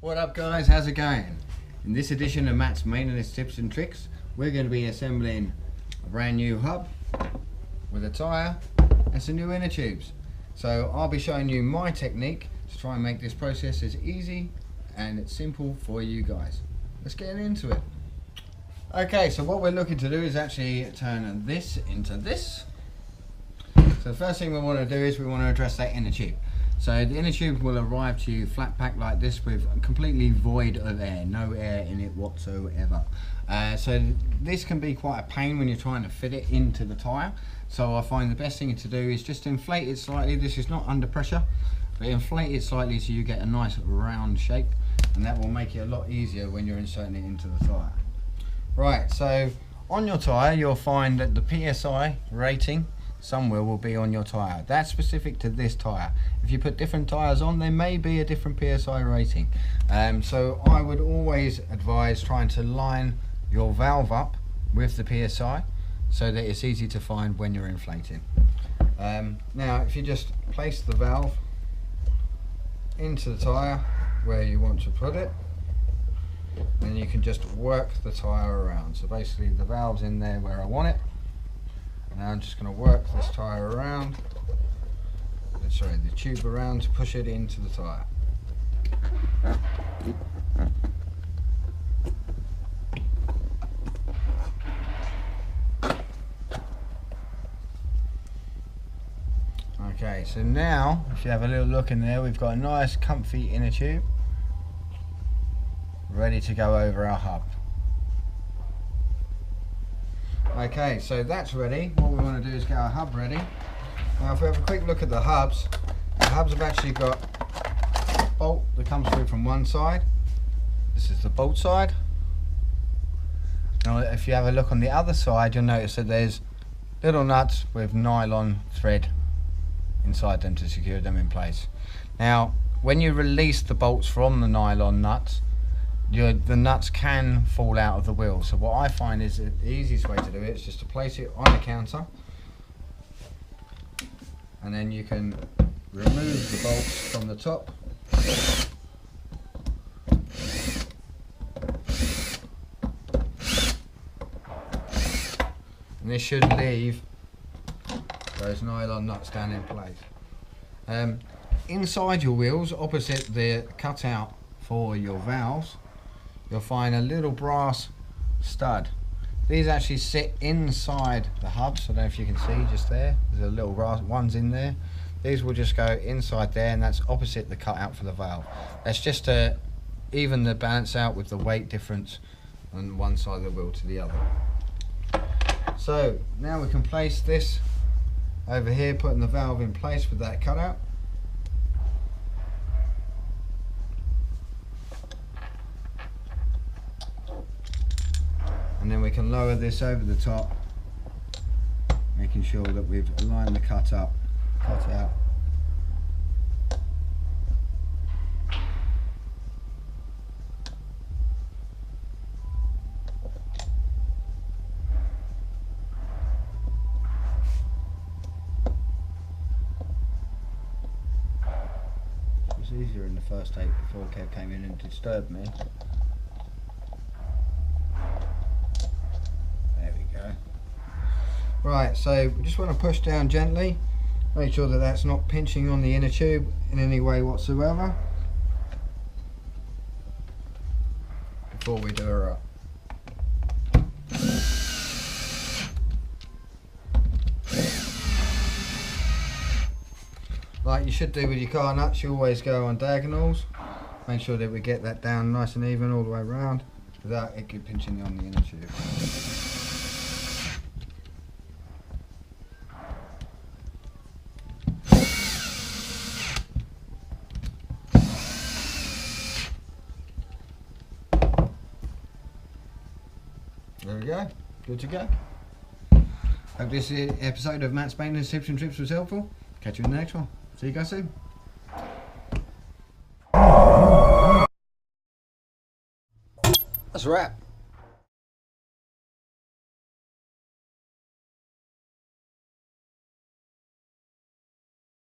What up guys, how's it going? In this edition of Matt's Maintenance Tips and Tricks, we're going to be assembling a brand new hub with a tyre and some new inner tubes. So I'll be showing you my technique to try and make this process as easy and it's simple for you guys. Let's get into it. Okay, so what we're looking to do is actually turn this into this. So the first thing we want to do is we want to address that inner tube. So the inner tube will arrive to you flat packed like this with completely void of air, no air in it whatsoever. So this can be quite a pain when you're trying to fit it into the tyre. So I find the best thing to do is just inflate it slightly. This is not under pressure, but inflate it slightly so you get a nice round shape, and that will make it a lot easier when you're inserting it into the tyre. Right, so on your tyre you'll find that the PSI rating somewhere will be on your tyre. That's specific to this tyre. If you put different tyres on, there may be a different PSI rating. So I would always advise trying to line your valve up with the PSI so that it's easy to find when you're inflating. Now if you just place the valve into the tyre where you want to put it, then you can just work the tyre around. So basically the valve's in there where I want it. Now I'm just going to work this tyre around, the tube around to push it into the tyre. Okay, so now if you have a little look in there, we've got a nice comfy inner tube ready to go over our hub. Okay, so that's ready. What we want to do is get our hub ready. Now if we have a quick look at the hubs have actually got a bolt that comes through from one side. This is the bolt side. Now if you have a look on the other side, you'll notice that there's little nuts with nylon thread inside them to secure them in place. Now when you release the bolts from the nylon nuts, the nuts can fall out of the wheel. So what I find is the easiest way to do it is just to place it on the counter, and then you can remove the bolts from the top. And this should leave those nylon nuts down in place. Inside your wheels, opposite the cutout for your valves, you'll find a little brass stud. These actually sit inside the hubs. I don't know if you can see just there. There's a little brass ones in there. These will just go inside there, and that's opposite the cutout for the valve. That's just to even the balance out with the weight difference on one side of the wheel to the other. So now we can place this over here, putting the valve in place with that cutout. And then we can lower this over the top, making sure that we've aligned the cutout. It was easier in the first take before Kev came in and disturbed me. Right, so we just want to push down gently, make sure that that's not pinching on the inner tube in any way whatsoever before we do her up. Like you should do with your car nuts, you always go on diagonals. Make sure that we get that down nice and even all the way around without it pinching on the inner tube. There we go, good to go. Hope this episode of Matt's Maintenance Tips and Trips was helpful. Catch you in the next one. See you guys soon. That's a wrap.